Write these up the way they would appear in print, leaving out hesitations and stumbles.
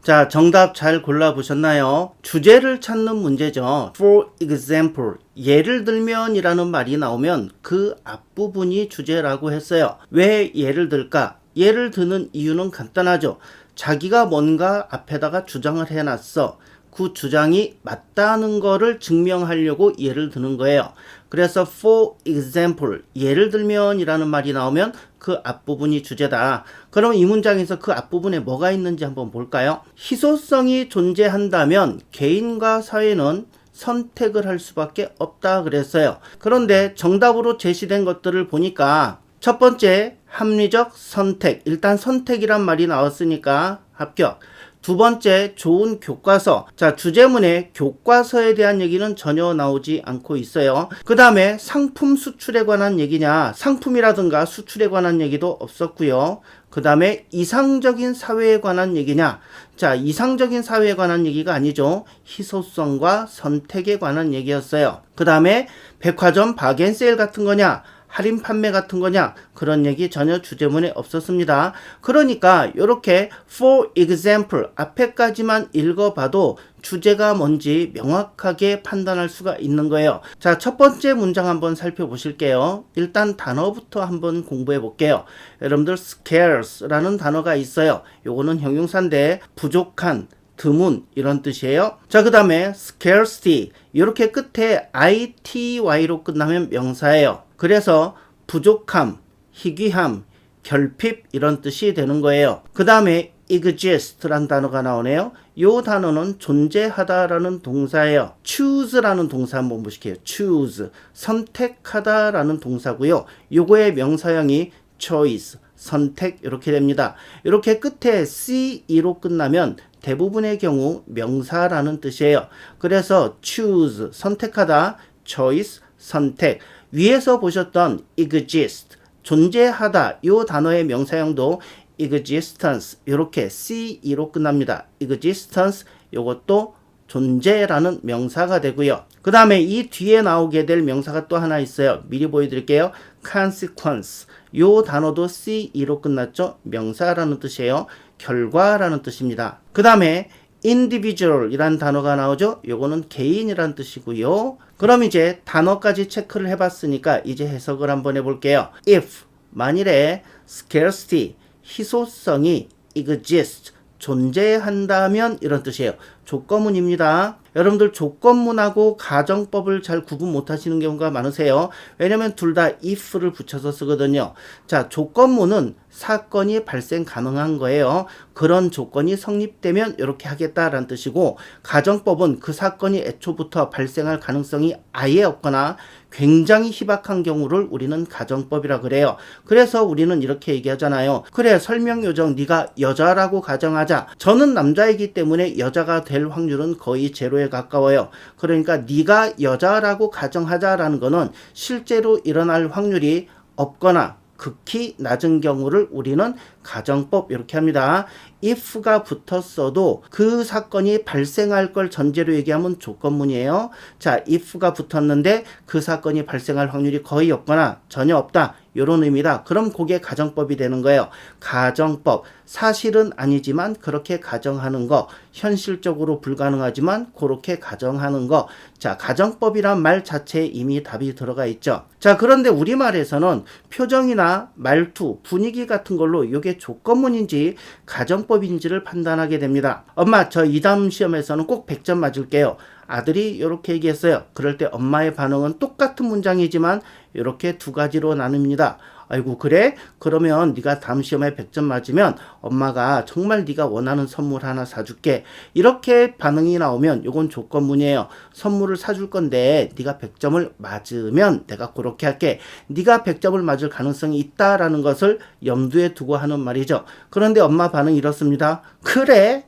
자, 정답 잘 골라보셨나요? 주제를 찾는 문제죠. For example, 예를 들면 이라는 말이 나오면 그 앞부분이 주제라고 했어요. 왜 예를 들까? 예를 드는 이유는 간단하죠. 자기가 뭔가 앞에다가 주장을 해놨어. 그 주장이 맞다는 거를 증명하려고 예를 드는 거예요. 그래서 for example, 예를 들면 이라는 말이 나오면 그 앞부분이 주제다. 그럼 이 문장에서 그 앞부분에 뭐가 있는지 한번 볼까요? 희소성이 존재한다면 개인과 사회는 선택을 할 수밖에 없다 그랬어요. 그런데 정답으로 제시된 것들을 보니까 첫 번째 합리적 선택, 일단 선택이란 말이 나왔으니까 합격. 두 번째 좋은 교과서. 자, 주제문에 교과서에 대한 얘기는 전혀 나오지 않고 있어요. 그 다음에 상품 수출에 관한 얘기냐, 상품이라든가 수출에 관한 얘기도 없었고요. 그 다음에 이상적인 사회에 관한 얘기냐. 자, 이상적인 사회에 관한 얘기가 아니죠. 희소성과 선택에 관한 얘기였어요. 그 다음에 백화점 바겐세일 같은 거냐, 할인 판매 같은 거냐, 그런 얘기 전혀 주제문에 없었습니다. 그러니까 이렇게 for example 앞에까지만 읽어봐도 주제가 뭔지 명확하게 판단할 수가 있는 거예요. 자, 첫 번째 문장 한번 살펴보실게요. 일단 단어부터 한번 공부해 볼게요. 여러분들 scarce라는 단어가 있어요. 요거는 형용사인데 부족한, 드문 이런 뜻이에요. 자, 그 다음에 scarcity 이렇게 끝에 ity로 끝나면 명사예요. 그래서 부족함, 희귀함, 결핍 이런 뜻이 되는 거예요. 그 다음에 exist라는 단어가 나오네요. 이 단어는 존재하다라는 동사예요. choose라는 동사 한번 보실게요. choose, 선택하다라는 동사고요. 요거의 명사형이 choice, 선택 이렇게 됩니다. 이렇게 끝에 ce로 끝나면 대부분의 경우 명사라는 뜻이에요. 그래서 choose, 선택하다, choice, 선택. 위에서 보셨던 exist, 존재하다 이 단어의 명사형도 existence 이렇게 ce로 끝납니다. existence 이것도 존재라는 명사가 되고요. 그 다음에 이 뒤에 나오게 될 명사가 또 하나 있어요. 미리 보여드릴게요. consequence 이 단어도 ce로 끝났죠. 명사라는 뜻이에요. 결과라는 뜻입니다. 그 다음에 individual 이란 단어가 나오죠. 요거는 개인이란 뜻이고요. 그럼 이제 단어까지 체크를 해봤으니까 이제 해석을 한번 해볼게요. if 만일에 scarcity 희소성이 exist 존재한다면 이런 뜻이에요. 조건문입니다. 여러분들 조건문하고 가정법을 잘 구분 못하시는 경우가 많으세요. 왜냐면 둘 다 if를 붙여서 쓰거든요. 자, 조건문은 사건이 발생 가능한 거예요. 그런 조건이 성립되면 이렇게 하겠다라는 뜻이고, 가정법은 그 사건이 애초부터 발생할 가능성이 아예 없거나 굉장히 희박한 경우를 우리는 가정법이라 그래요. 그래서 우리는 이렇게 얘기하잖아요. 그래, 설명 요정 네가 여자라고 가정하자. 저는 남자이기 때문에 여자가 될 확률은 거의 제로에 가까워요. 그러니까 네가 여자라고 가정하자라는 거는 실제로 일어날 확률이 없거나 극히 낮은 경우를 우리는 가정법 이렇게 합니다. if가 붙었어도 그 사건이 발생할 걸 전제로 얘기하면 조건문이에요. 자, if가 붙었는데 그 사건이 발생할 확률이 거의 없거나 전혀 없다. 이런 의미다. 그럼 그게 가정법이 되는 거예요. 가정법. 사실은 아니지만 그렇게 가정하는 거. 현실적으로 불가능하지만 그렇게 가정하는 거. 자, 가정법이란 말 자체에 이미 답이 들어가 있죠. 자, 그런데 우리말에서는 표정이나 말투, 분위기 같은 걸로 이게 조건문인지 가정법인지를 판단하게 됩니다. 엄마, 저 이 다음 시험에서는 꼭 100점 맞을게요. 아들이 이렇게 얘기했어요. 그럴 때 엄마의 반응은 똑같은 문장이지만 이렇게 두 가지로 나눕니다. 아이고, 그래? 그러면 네가 다음 시험에 100점 맞으면 엄마가 정말 네가 원하는 선물 하나 사줄게. 이렇게 반응이 나오면 이건 조건문이에요. 선물을 사줄 건데 네가 100점을 맞으면 내가 그렇게 할게. 네가 100점을 맞을 가능성이 있다라는 것을 염두에 두고 하는 말이죠. 그런데 엄마 반응이 이렇습니다. 그래?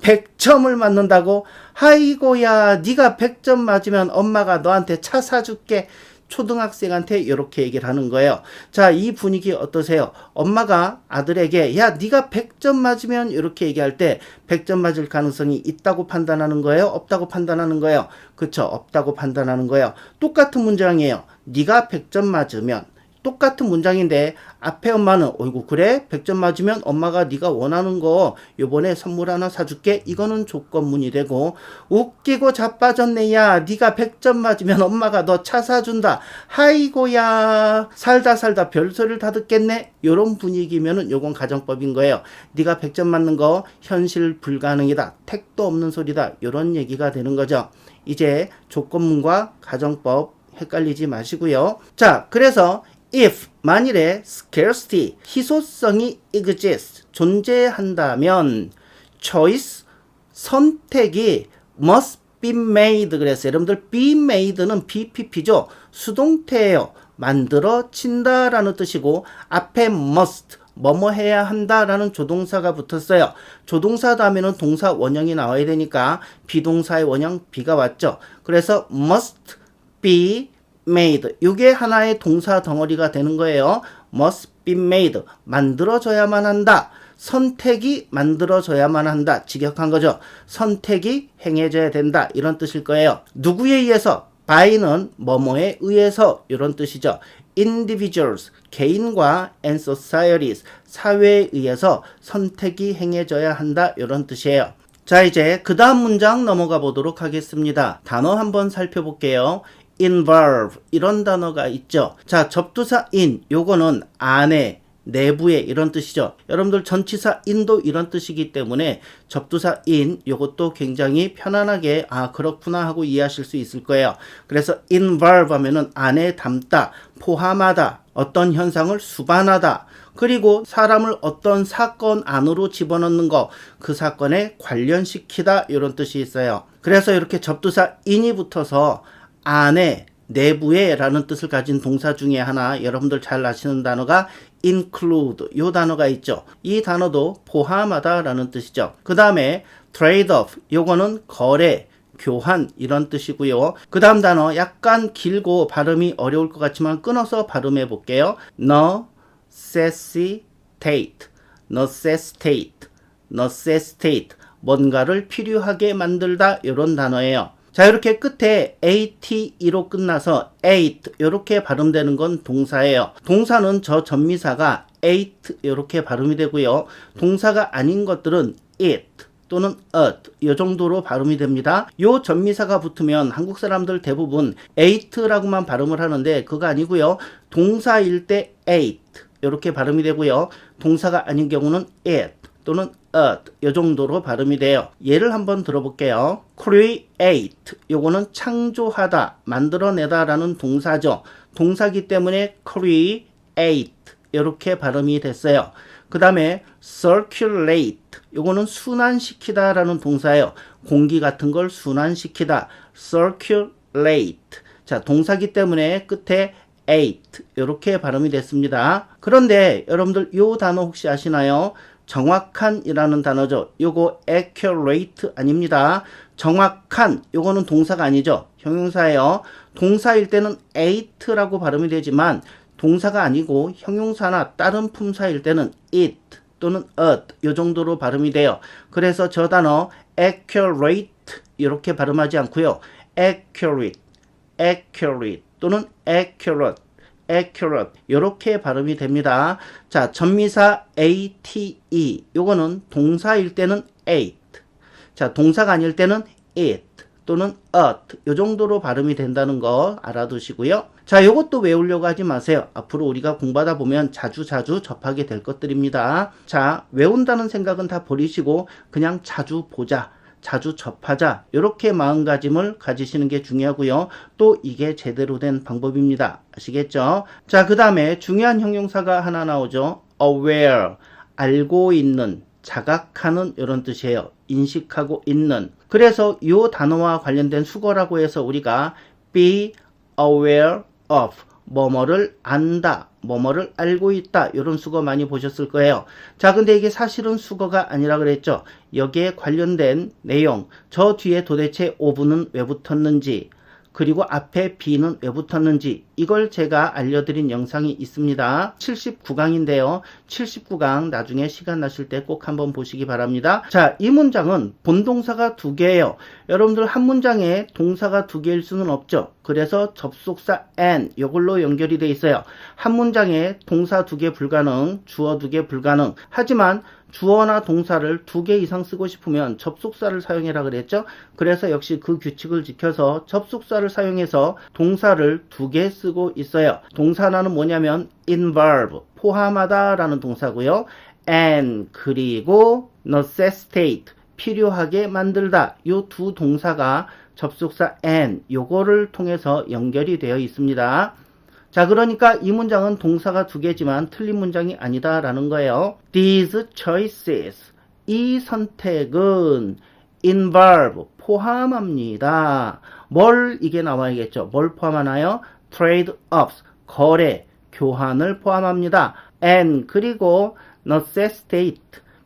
100점을 맞는다고? 아이고야, 네가 100점 맞으면 엄마가 너한테 차 사줄게. 초등학생한테 이렇게 얘기를 하는 거예요. 자, 이 분위기 어떠세요? 엄마가 아들에게 야, 네가 100점 맞으면 이렇게 얘기할 때 100점 맞을 가능성이 있다고 판단하는 거예요? 없다고 판단하는 거예요? 그쵸? 없다고 판단하는 거예요. 똑같은 문장이에요. 네가 100점 맞으면 똑같은 문장인데 앞에 엄마는 어이구 그래? 100점 맞으면 엄마가 네가 원하는 거 요번에 선물 하나 사줄게. 이거는 조건문이 되고 웃기고 자빠졌네. 야 네가 100점 맞으면 엄마가 너 차 사준다. 아이고야 살다 별소리를 다 듣겠네. 요런 분위기면은 요건 가정법인 거예요. 네가 100점 맞는 거 현실 불가능이다. 택도 없는 소리다. 요런 얘기가 되는 거죠. 이제 조건문과 가정법 헷갈리지 마시고요. 자, 그래서 if 만일에 scarcity 희소성이 exist 존재한다면 choice 선택이 must be made 그랬어요. 여러분들 be made는 BPP죠. 수동태예요. 만들어진다 라는 뜻이고 앞에 must 뭐뭐 해야 한다 라는 조동사가 붙었어요. 조동사 다음에는 동사 원형이 나와야 되니까 비동사의 원형 be가 왔죠. 그래서 must be made 이게 하나의 동사 덩어리가 되는 거예요. must be made 만들어져야만 한다. 선택이 만들어져야만 한다. 직역한 거죠. 선택이 행해져야 된다. 이런 뜻일 거예요. 누구에 의해서? by는 뭐뭐에 의해서 이런 뜻이죠. individuals 개인과 and societies 사회에 의해서 선택이 행해져야 한다. 이런 뜻이에요. 자 이제 그 다음 문장 넘어가 보도록 하겠습니다. 단어 한번 살펴볼게요. involve 이런 단어가 있죠. 자 접두사 in 요거는 안에 내부에 이런 뜻이죠. 여러분들 전치사 in도 이런 뜻이기 때문에 접두사 in 요것도 굉장히 편안하게 아 그렇구나 하고 이해하실 수 있을 거예요. 그래서 involve 하면은 안에 담다, 포함하다, 어떤 현상을 수반하다, 그리고 사람을 어떤 사건 안으로 집어넣는 거, 그 사건에 관련시키다 이런 뜻이 있어요. 그래서 이렇게 접두사 in이 붙어서 안에 내부에 라는 뜻을 가진 동사 중에 하나 여러분들 잘 아시는 단어가 include 요 단어가 있죠. 이 단어도 포함하다 라는 뜻이죠. 그 다음에 trade off 요거는 거래, 교환 이런 뜻이고요. 그 다음 단어 약간 길고 발음이 어려울 것 같지만 끊어서 발음해 볼게요. necessitate 뭔가를 필요하게 만들다 이런 단어예요. 자 이렇게 끝에 ate로 끝나서 ate 이렇게 발음되는 건 동사예요. 동사는 저 전미사가 ate 이렇게 발음이 되고요. 동사가 아닌 것들은 it 또는 it 이 정도로 발음이 됩니다. 요 전미사가 붙으면 한국 사람들 대부분 ate라고만 발음을 하는데 그거 아니고요. 동사일 때 ate 이렇게 발음이 되고요. 동사가 아닌 경우는 it 또는 it 이 정도로 발음이 돼요. 예를 한번 들어볼게요. create 요거는 창조하다, 만들어내다 라는 동사죠. 동사기 때문에 create 이렇게 발음이 됐어요. 그 다음에 circulate 요거는 순환시키다 라는 동사예요. 공기 같은 걸 순환시키다 circulate 자 동사기 때문에 끝에 ate 이렇게 발음이 됐습니다. 그런데 여러분들 요 단어 혹시 아시나요? 정확한 이라는 단어죠. 요거 accurate 아닙니다. 정확한 요거는 동사가 아니죠. 형용사예요. 동사일 때는 ate라고 발음이 되지만 동사가 아니고 형용사나 다른 품사일 때는 it 또는 it 요 정도로 발음이 돼요. 그래서 저 단어 accurate 이렇게 발음하지 않고요. accurate 또는 accurate 이렇게 발음이 됩니다. 자, 전미사 ate 요거는 동사일 때는 ate 자, 동사가 아닐 때는 it 또는 it 요 정도로 발음이 된다는 거 알아두시고요. 자, 요것도 외우려고 하지 마세요. 앞으로 우리가 공부하다 보면 자주 접하게 될 것들입니다. 자, 외운다는 생각은 다 버리시고 그냥 자주 보자. 자주 접하자 이렇게 마음가짐을 가지시는 게 중요하고요. 또 이게 제대로 된 방법입니다. 아시겠죠? 자, 그 다음에 중요한 형용사가 하나 나오죠. aware 알고 있는, 자각하는 이런 뜻이에요. 인식하고 있는. 그래서 이 단어와 관련된 수거라고 해서 우리가 be aware of 뭐뭐를 안다, 뭐뭐를 알고 있다 이런 수거 많이 보셨을 거예요. 자, 근데 이게 사실은 수거가 아니라 그랬죠. 여기에 관련된 내용, 저 뒤에 도대체 of는 왜 붙었는지, 그리고 앞에 be는 왜 붙었는지 이걸 제가 알려드린 영상이 있습니다. 79강인데요. 79강 나중에 시간 나실 때 꼭 한번 보시기 바랍니다. 자, 이 문장은 본동사가 두 개예요. 여러분들 한 문장에 동사가 두 개일 수는 없죠. 그래서 접속사 and 이걸로 연결이 돼 있어요. 한 문장에 동사 두 개 불가능, 주어 두 개 불가능. 하지만 주어나 동사를 두 개 이상 쓰고 싶으면 접속사를 사용해라 그랬죠. 그래서 역시 그 규칙을 지켜서 접속사를 사용해서 동사를 두 개 쓰고 있어요. 동사는 뭐냐면 involve, 포함하다 라는 동사고요. and 그리고 necessitate, 필요하게 만들다. 이 두 동사가 접속사 and 요거를 통해서 연결이 되어 있습니다. 자, 그러니까 이 문장은 동사가 두 개지만 틀린 문장이 아니다라는 거예요. These choices, 이 선택은 involve, 포함합니다. 뭘 이게 나와야겠죠. 뭘 포함하나요? trade-offs, 거래, 교환을 포함합니다. and 그리고 necessitate,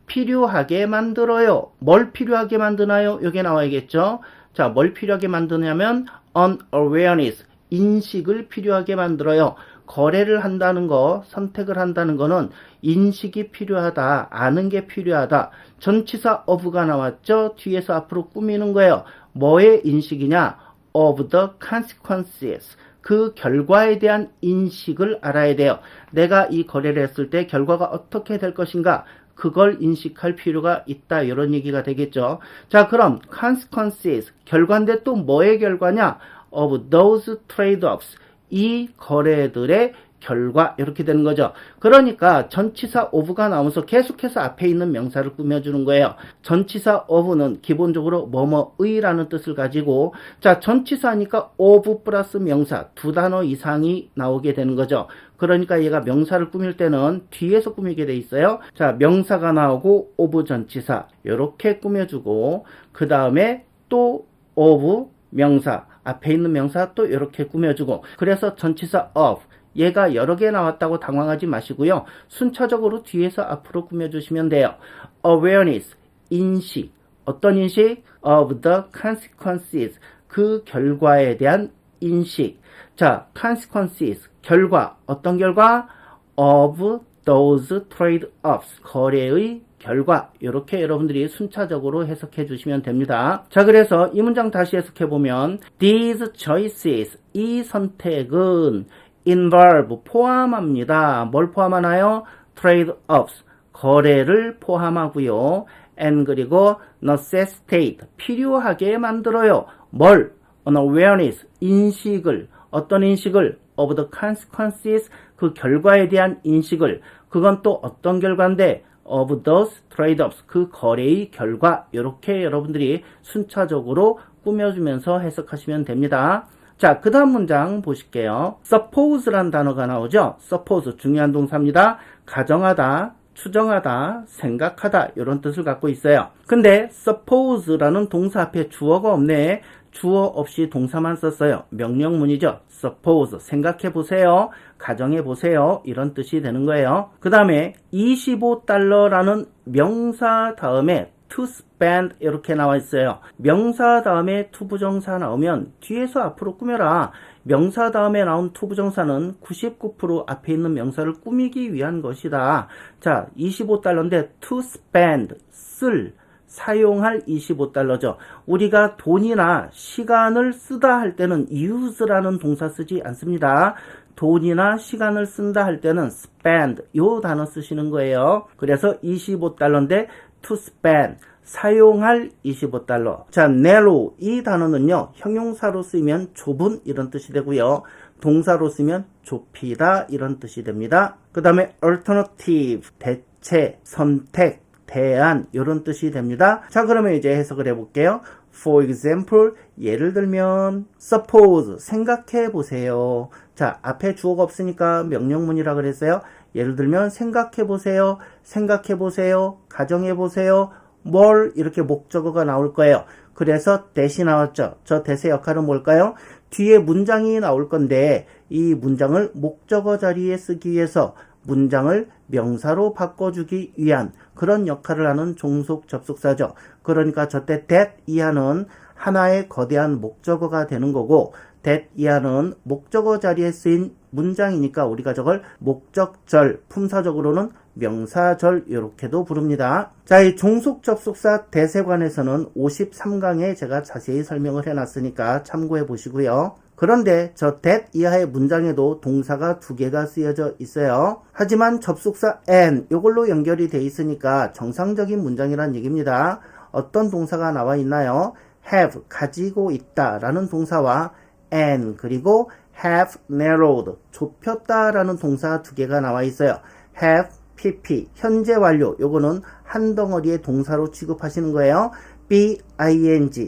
필요하게 만들어요. 뭘 필요하게 만드나요? 이게 나와야겠죠. 자, 뭘 필요하게 만드냐면 unawareness, 인식을 필요하게 만들어요. 거래를 한다는 거, 선택을 한다는 거는 인식이 필요하다, 아는 게 필요하다. 전치사 of가 나왔죠? 뒤에서 앞으로 꾸미는 거예요. 뭐의 인식이냐? of the consequences. 그 결과에 대한 인식을 알아야 돼요. 내가 이 거래를 했을 때 결과가 어떻게 될 것인가? 그걸 인식할 필요가 있다. 이런 얘기가 되겠죠. 자, 그럼 consequences, 결과인데 또 뭐의 결과냐? of those trade-offs, 이 거래들의 결과, 이렇게 되는 거죠. 그러니까 전치사 of가 나오면서 계속해서 앞에 있는 명사를 꾸며주는 거예요. 전치사 of는 기본적으로 뭐뭐의라는 뜻을 가지고, 자, 전치사니까 of 플러스 명사 두 단어 이상이 나오게 되는 거죠. 그러니까 얘가 명사를 꾸밀 때는 뒤에서 꾸미게 돼 있어요. 자, 명사가 나오고 of 전치사 이렇게 꾸며주고, 그 다음에 또 of 명사, 앞에 있는 명사 또 이렇게 꾸며주고, 그래서 전치사 of, 얘가 여러 개 나왔다고 당황하지 마시고요. 순차적으로 뒤에서 앞으로 꾸며주시면 돼요. awareness, 인식, 어떤 인식? of the consequences, 그 결과에 대한 인식. 자, consequences, 결과, 어떤 결과? of those trade-offs, 거래의 결과. 이렇게 여러분들이 순차적으로 해석해 주시면 됩니다. 자, 그래서 이 문장 다시 해석해 보면 these choices, 이 선택은 involve, 포함합니다. 뭘 포함하나요? trade-offs, 거래를 포함하고요. and 그리고 necessitate, 필요하게 만들어요. 뭘? unawareness, 인식을. 어떤 인식을? of the consequences, 그 결과에 대한 인식을. 그건 또 어떤 결과인데? of those trade-offs, 그 거래의 결과. 이렇게 여러분들이 순차적으로 꾸며주면서 해석하시면 됩니다. 자, 그 다음 문장 보실게요. suppose란 단어가 나오죠. suppose, 중요한 동사입니다. 가정하다, 추정하다, 생각하다, 이런 뜻을 갖고 있어요. 근데 suppose라는 동사 앞에 주어가 없네. 주어 없이 동사만 썼어요. 명령문이죠. suppose, 생각해보세요, 가정해보세요, 이런 뜻이 되는 거예요. 그 다음에 $25라는 명사 다음에 to spend 이렇게 나와 있어요. 명사 다음에 to 부정사 나오면 뒤에서 앞으로 꾸며라. 명사 다음에 나온 to 부정사는 99% 앞에 있는 명사를 꾸미기 위한 것이다. 자, $25인데 to spend, 쓸, 사용할 $25죠. 우리가 돈이나 시간을 쓰다 할 때는 use라는 동사 쓰지 않습니다. 돈이나 시간을 쓴다 할 때는 spend, 요 단어 쓰시는 거예요. 그래서 $25인데 to spend, 사용할 $25. 자, narrow, 이 단어는요, 형용사로 쓰이면 좁은 이런 뜻이 되고요. 동사로 쓰면 좁히다 이런 뜻이 됩니다. 그 다음에 alternative, 대체, 선택, 대안 이런 뜻이 됩니다. 자, 그러면 이제 해석을 해볼게요. For example, 예를 들면 suppose, 생각해 보세요. 자, 앞에 주어가 없으니까 명령문이라 그랬어요. 예를 들면 생각해 보세요, 생각해 보세요, 가정해 보세요. 뭘 이렇게 목적어가 나올 거예요. 그래서 that이 나왔죠. 저 that의 역할은 뭘까요? 뒤에 문장이 나올 건데 이 문장을 목적어 자리에 쓰기 위해서 문장을 명사로 바꿔주기 위한 그런 역할을 하는 종속 접속사죠. 그러니까 저때 that 이하는 하나의 거대한 목적어가 되는 거고 that 이하는 목적어 자리에 쓰인 문장이니까 우리가 저걸 목적절, 품사적으로는 명사절 이렇게도 부릅니다. 자, 이 종속 접속사 that에 관해서는 53강에 제가 자세히 설명을 해놨으니까 참고해 보시고요. 그런데 저 that 이하의 문장에도 동사가 두 개가 쓰여져 있어요. 하지만 접속사 and 이걸로 연결이 돼 있으니까 정상적인 문장이란 얘기입니다. 어떤 동사가 나와 있나요? have, 가지고 있다 라는 동사와 and 그리고 have narrowed, 좁혔다 라는 동사 두 개가 나와 있어요. have, pp, 현재 완료, 요거는 한 덩어리의 동사로 취급하시는 거예요. be,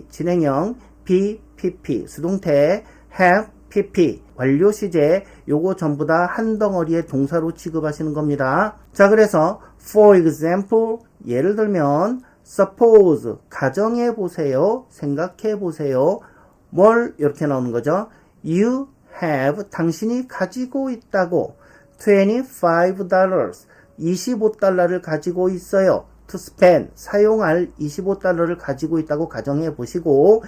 진행형, be, pp, 수동태, have, pp, 완료 시제, 요거 전부 다 한 덩어리의 동사로 취급하시는 겁니다. 자, 그래서 for example, 예를 들면 suppose, 가정해 보세요, 생각해 보세요. 뭘 이렇게 나오는 거죠? You have, 당신이 가지고 있다고 $25, 25달러를 가지고 있어요. to spend, 사용할 25달러를 가지고 있다고 가정해 보시고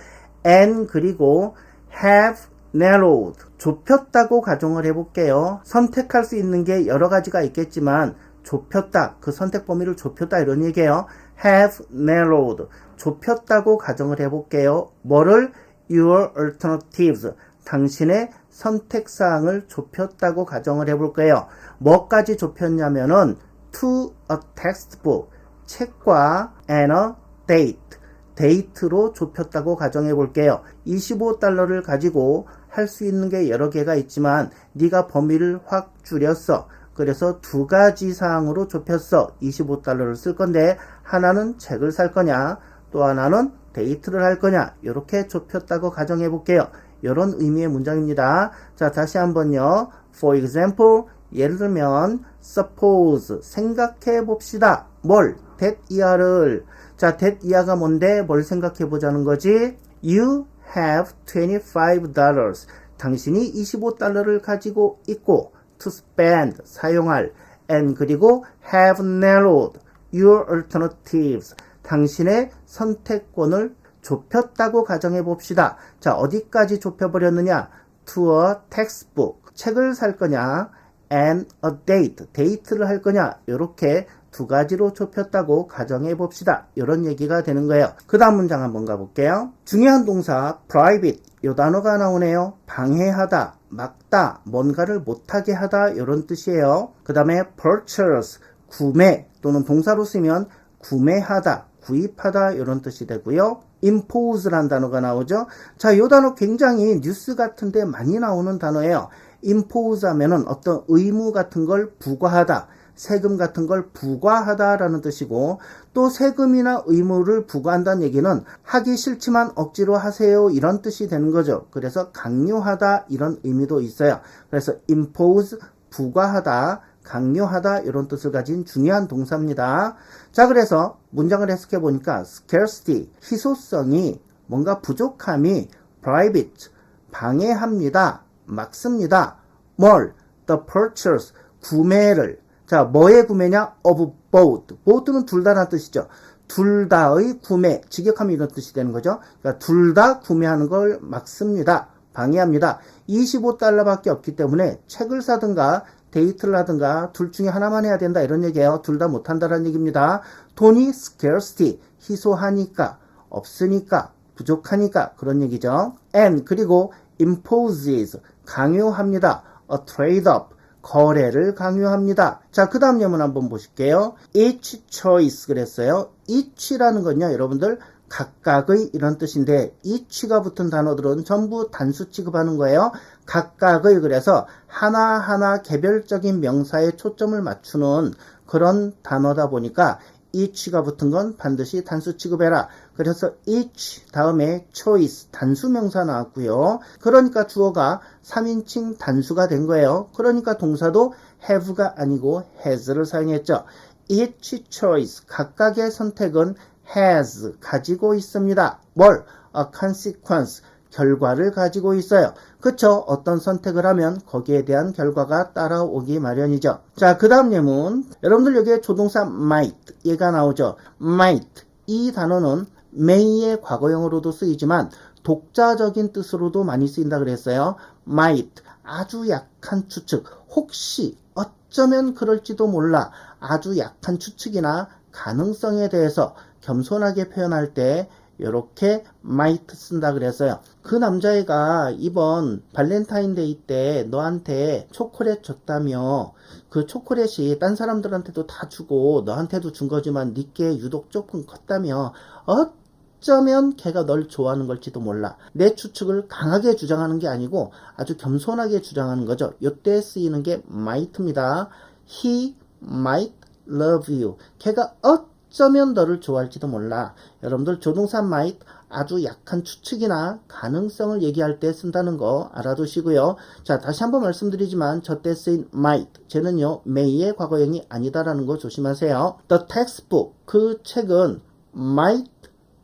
and 그리고 have narrowed, 좁혔다고 가정을 해볼게요. 선택할 수 있는 게 여러 가지가 있겠지만 좁혔다, 그 선택 범위를 좁혔다 이런 얘기예요. have narrowed, 좁혔다고 가정을 해볼게요. 뭐를? your alternatives, 당신의 선택사항을 좁혔다고 가정을 해볼 거예요. 뭐까지 좁혔냐면은 to a textbook, 책과 and a date, 데이트로 좁혔다고 가정해 볼게요. 25달러를 가지고 할 수 있는 게 여러 개가 있지만 네가 범위를 확 줄였어. 그래서 두 가지 사항으로 좁혔어. 25달러를 쓸 건데 하나는 책을 살 거냐, 또 하나는 데이트를 할 거냐, 이렇게 좁혔다고 가정해 볼게요. 이런 의미의 문장입니다. 자, 다시 한번요. For example, 예를 들면 suppose, 생각해 봅시다. 뭘? that 이하를. 자, that 이하가 뭔데? 뭘 생각해 보자는 거지? You have $25. 당신이 25달러를 가지고 있고 to spend, 사용할, and 그리고 have narrowed your alternatives, 당신의 선택권을 좁혔다고 가정해 봅시다. 자, 어디까지 좁혀버렸느냐? to a textbook, 책을 살 거냐, and a date, 데이트를 할 거냐, 이렇게 두 가지로 좁혔다고 가정해 봅시다. 이런 얘기가 되는 거예요. 그 다음 문장 한번 가볼게요. 중요한 동사 private, 이 단어가 나오네요. 방해하다, 막다, 뭔가를 못하게 하다, 이런 뜻이에요. 그 다음에 purchase, 구매 또는 동사로 쓰면 구매하다, 구입하다 이런 뜻이 되고요. impose란 단어가 나오죠. 자, 이 단어 굉장히 뉴스 같은데 많이 나오는 단어예요. impose 하면은 어떤 의무 같은 걸 부과하다, 세금 같은 걸 부과하다라는 뜻이고, 또 세금이나 의무를 부과한다는 얘기는 하기 싫지만 억지로 하세요 이런 뜻이 되는 거죠. 그래서 강요하다 이런 의미도 있어요. 그래서 impose, 부과하다, 강요하다 이런 뜻을 가진 중요한 동사입니다. 자, 그래서 문장을 해석해 보니까 scarcity, 희소성이, 뭔가 부족함이 private, 방해합니다, 막습니다. 뭘? the purchase, 구매를. 자, 뭐의 구매냐? of both. both는 둘 다라는 뜻이죠. 둘 다의 구매, 직역하면 이런 뜻이 되는 거죠. 그러니까 둘 다 구매하는 걸 막습니다, 방해합니다. 25달러밖에 없기 때문에 책을 사든가 데이트를 하든가 둘 중에 하나만 해야 된다 이런 얘기예요. 둘 다 못한다라는 얘기입니다. 돈이 scarcity, 희소하니까, 없으니까, 부족하니까 그런 얘기죠. and 그리고 imposes, 강요합니다. a trade-off, 거래를 강요합니다. 자, 그 다음 예문 한번 보실게요. each choice 그랬어요. each라는 건요, 여러분들 각각의 이런 뜻인데 each가 붙은 단어들은 전부 단수 취급하는 거예요. 각각의, 그래서 하나하나 개별적인 명사에 초점을 맞추는 그런 단어다 보니까 each가 붙은 건 반드시 단수 취급해라. 그래서 each 다음에 choice, 단수 명사 나왔고요. 그러니까 주어가 3인칭 단수가 된 거예요. 그러니까 동사도 have가 아니고 has를 사용했죠. each choice, 각각의 선택은 has, 가지고 있습니다. 뭘? a consequence, 결과를 가지고 있어요. 그쵸? 어떤 선택을 하면 거기에 대한 결과가 따라오기 마련이죠. 자, 그 다음 예문. 여러분들 여기에 조동사 might, 얘가 나오죠. might, 이 단어는 may의 과거형으로도 쓰이지만 독자적인 뜻으로도 많이 쓰인다 그랬어요. might, 아주 약한 추측, 혹시, 어쩌면 그럴지도 몰라, 아주 약한 추측이나 가능성에 대해서 겸손하게 표현할 때 이렇게 might 쓴다 그랬어요. 그 남자애가 이번 발렌타인데이 때 너한테 초콜릿 줬다며, 그 초콜릿이 딴 사람들한테도 다 주고 너한테도 준 거지만 니께 유독 조금 컸다며, 어쩌면 걔가 널 좋아하는 걸지도 몰라. 내 추측을 강하게 주장하는 게 아니고 아주 겸손하게 주장하는 거죠. 이때 쓰이는 게 might입니다. He might love you. 걔가 어쩌면 너를 좋아할지도 몰라. 여러분들 조동사 might 아주 약한 추측이나 가능성을 얘기할 때 쓴다는 거 알아두시고요. 자, 다시 한번 말씀드리지만 저때 쓰인 might, 쟤는요 may의 과거형이 아니다라는 거 조심하세요. The textbook, 그 책은 might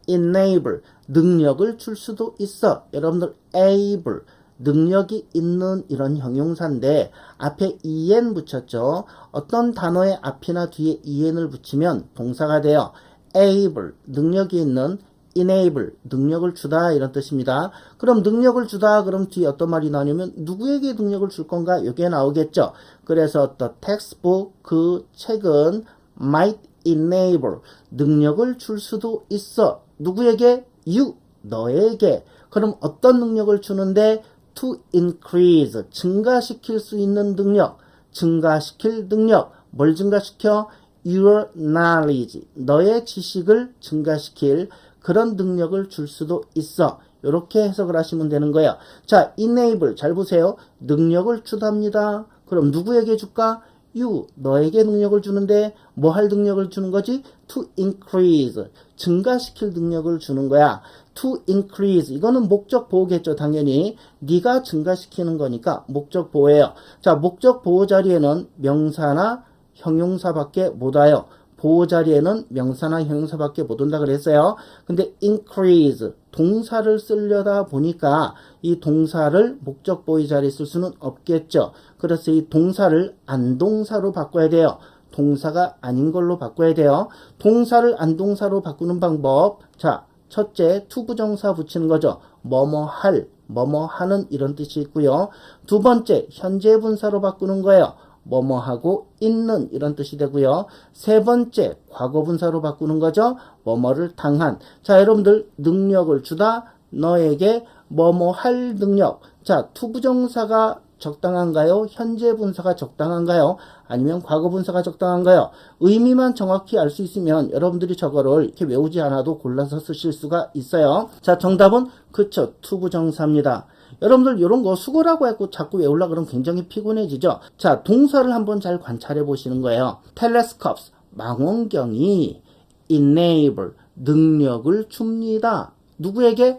enable, 능력을 줄 수도 있어. 여러분들 able, 능력이 있는 이런 형용사인데 앞에 en 붙였죠. 어떤 단어의 앞이나 뒤에 en을 붙이면 동사가 돼요. able, 능력이 있는, enable, 능력을 주다 이런 뜻입니다. 그럼 능력을 주다 그럼 뒤에 어떤 말이 나오냐면 누구에게 능력을 줄 건가? 이게 나오겠죠. 그래서 the textbook, 그 책은 might enable, 능력을 줄 수도 있어. 누구에게? you, 너에게. 그럼 어떤 능력을 주는데? to increase, 증가시킬 수 있는 능력, 증가시킬 능력. 뭘 증가시켜? your knowledge, 너의 지식을 증가시킬 그런 능력을 줄 수도 있어. 이렇게 해석을 하시면 되는 거예요. 자, enable, 잘 보세요. 능력을 주답니다. 그럼 누구에게 줄까? you, 너에게 능력을 주는데 뭐 할 능력을 주는 거지? to increase, 증가시킬 능력을 주는 거야. to increase, 이거는 목적 보호겠죠. 당연히 네가 증가시키는 거니까 목적 보호예요. 자, 목적 보호 자리에는 명사나 형용사밖에 못 와요. 보호 자리에는 명사나 형용사밖에 못 온다 그랬어요. 근데 increase, 동사를 쓰려다 보니까 이 동사를 목적 보호 자리에 쓸 수는 없겠죠. 그래서 이 동사를 안동사로 바꿔야 돼요. 동사가 아닌 걸로 바꿔야 돼요. 동사를 안동사로 바꾸는 방법. 자, 첫째, 투부정사 붙이는 거죠. 뭐뭐 할, 뭐뭐 하는 이런 뜻이 있고요. 두 번째, 현재 분사로 바꾸는 거예요. 뭐뭐 하고 있는 이런 뜻이 되고요. 세 번째, 과거 분사로 바꾸는 거죠. 뭐뭐를 당한. 자, 여러분들 능력을 주다, 너에게 뭐뭐 할 능력. 자, 투부정사가 적당한가요? 현재 분사가 적당한가요? 아니면 과거 분사가 적당한가요? 의미만 정확히 알 수 있으면 여러분들이 저거를 이렇게 외우지 않아도 골라서 쓰실 수가 있어요. 자, 정답은 그쵸, 투부정사입니다. 여러분들 이런 거 수고라고 했고 자꾸 외우려고 그러면 굉장히 피곤해지죠. 자, 동사를 한번 잘 관찰해 보시는 거예요. telescopes, 망원경이 enable, 능력을 줍니다. 누구에게?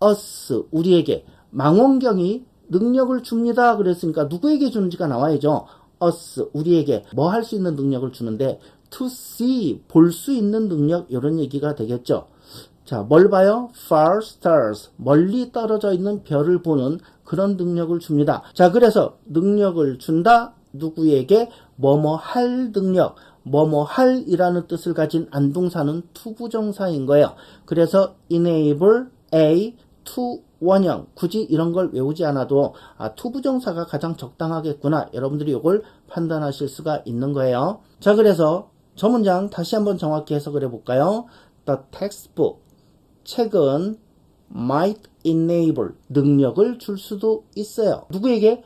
us, 우리에게. 망원경이 능력을 줍니다. 그랬으니까 누구에게 주는지가 나와야죠. us, 우리에게. 뭐 할 수 있는 능력을 주는데 to see, 볼 수 있는 능력, 이런 얘기가 되겠죠. 자, 뭘 봐요? far stars, 멀리 떨어져 있는 별을 보는 그런 능력을 줍니다. 자, 그래서 능력을 준다, 누구에게? 뭐뭐 할 능력, 뭐뭐 할이라는 뜻을 가진 안동사는 투부정사인 거예요. 그래서 enable A to 원형, 굳이 이런 걸 외우지 않아도 투부정사가 가장 적당하겠구나, 여러분들이 이걸 판단하실 수가 있는 거예요. 자, 그래서 저 문장 다시 한번 정확히 해석을 해볼까요? The textbook, 책은 might enable, 능력을 줄 수도 있어요. 누구에게?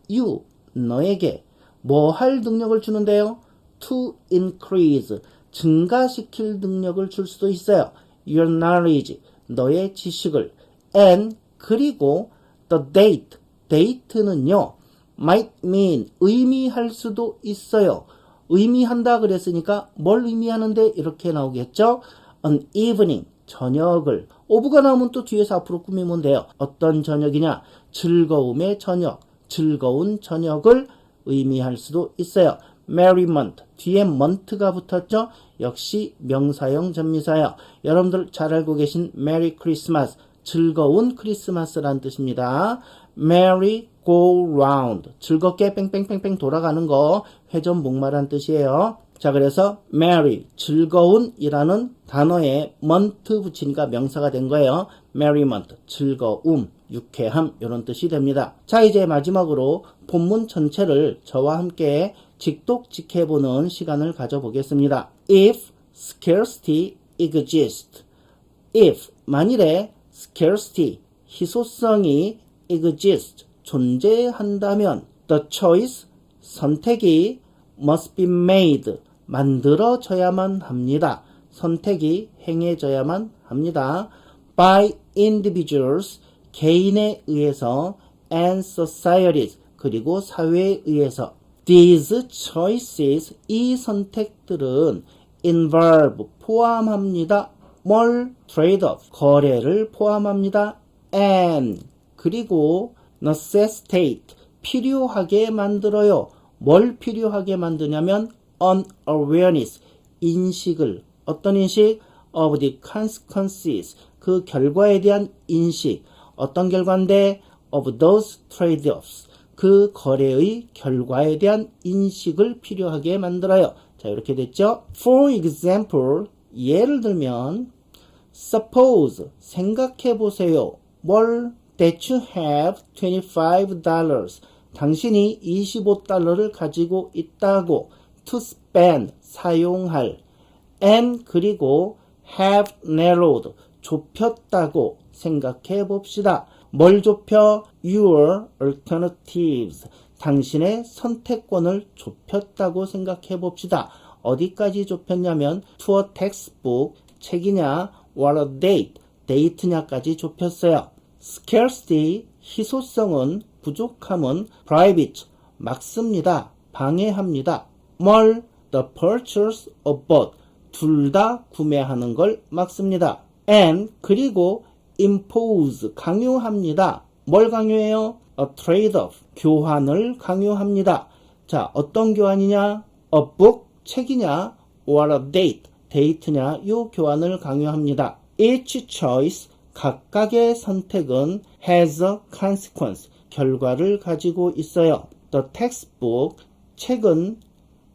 you, 너에게. 뭐 할 능력을 주는데요? to increase, 증가시킬 능력을 줄 수도 있어요. your knowledge, 너의 지식을. and, 그리고 the date, date는요 might mean, 의미할 수도 있어요. 의미한다 그랬으니까 뭘 의미하는데 이렇게 나오겠죠. an evening, 저녁을. of가 나오면 또 뒤에서 앞으로 꾸미면 돼요. 어떤 저녁이냐? 즐거움의 저녁, 즐거운 저녁을 의미할 수도 있어요. merriment, 뒤에 month가 붙었죠. 역시 명사형 전미사예요. 여러분들 잘 알고 계신 메리 크리스마스, 즐거운 크리스마스라는 뜻입니다. merry go round, 즐겁게 뺑뺑뺑뺑 돌아가는 거, 회전목마란 뜻이에요. 자, 그래서 merry, 즐거운이라는 단어에 month 붙이니까 명사가 된 거예요. merriment, 즐거움, 유쾌함 이런 뜻이 됩니다. 자, 이제 마지막으로 본문 전체를 저와 함께 직독직해보는 시간을 가져보겠습니다. If scarcity exists, if 만일에 scarcity, 희소성이 exist, 존재한다면 the choice, 선택이 must be made, 만들어져야만 합니다. 선택이 행해져야만 합니다. by individuals, 개인에 의해서 and societies, 그리고 사회에 의해서. These choices, 이 선택들은 involve, 포함합니다. 뭘? trade-off, 거래를 포함합니다. and, 그리고 necessitate, 필요하게 만들어요. 뭘 필요하게 만드냐면 an awareness, 인식을, 어떤 인식? of the consequences, 그 결과에 대한 인식. 어떤 결과인데? of those trade-offs, 그 거래의 결과에 대한 인식을 필요하게 만들어요. 자, 이렇게 됐죠? For example, 예를 들면 suppose, 생각해 보세요. 뭘? that you have $25, 당신이 $25를 가지고 있다고. to spend, 사용할. and 그리고 have narrowed, 좁혔다고 생각해 봅시다. 뭘 좁혀? your alternatives, 당신의 선택권을 좁혔다고 생각해 봅시다. 어디까지 좁혔냐면 to a textbook, 책이냐 or a date, 데이트냐까지 좁혔어요. scarcity, 희소성은, 부족함은 prohibit, 막습니다. 방해합니다. 뭘? the purchase of both, 둘 다 구매하는 걸 막습니다. and 그리고 impose, 강요합니다. 뭘 강요해요? a trade-off, 교환을 강요합니다. 자, 어떤 교환이냐? a book, 책이냐 or a date, 데이트냐, 요 교환을 강요합니다. each choice, 각각의 선택은 has a consequence, 결과를 가지고 있어요. the textbook, 책은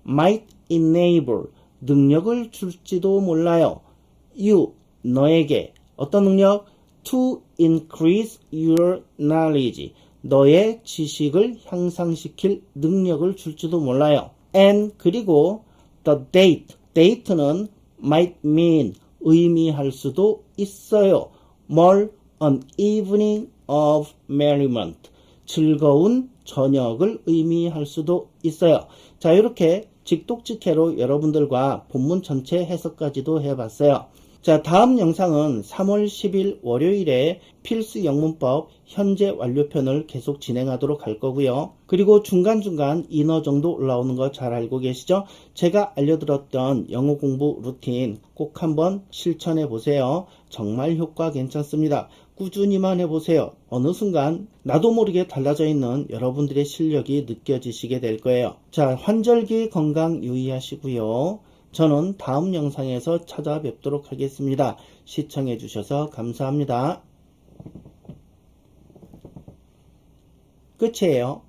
might enable, 능력을 줄지도 몰라요. you, 너에게. 어떤 능력? to increase your knowledge, 너의 지식을 향상시킬 능력을 줄지도 몰라요. and 그리고 the date, date는 might mean, 의미할 수도 있어요. 뭘? an evening of merriment, 즐거운 저녁을 의미할 수도 있어요. 자, 이렇게 직독직해로 여러분들과 본문 전체 해석까지도 해봤어요. 자, 다음 영상은 3월 10일 월요일에 필수 영문법 현재 완료편을 계속 진행하도록 할 거고요. 그리고 중간중간 인어 정도 올라오는 거 잘 알고 계시죠? 제가 알려드렸던 영어 공부 루틴 꼭 한번 실천해 보세요. 정말 효과 괜찮습니다. 꾸준히만 해보세요. 어느 순간 나도 모르게 달라져 있는 여러분들의 실력이 느껴지시게 될 거예요. 자, 환절기 건강 유의하시고요. 저는 다음 영상에서 찾아뵙도록 하겠습니다. 시청해 주셔서 감사합니다. 끝이에요.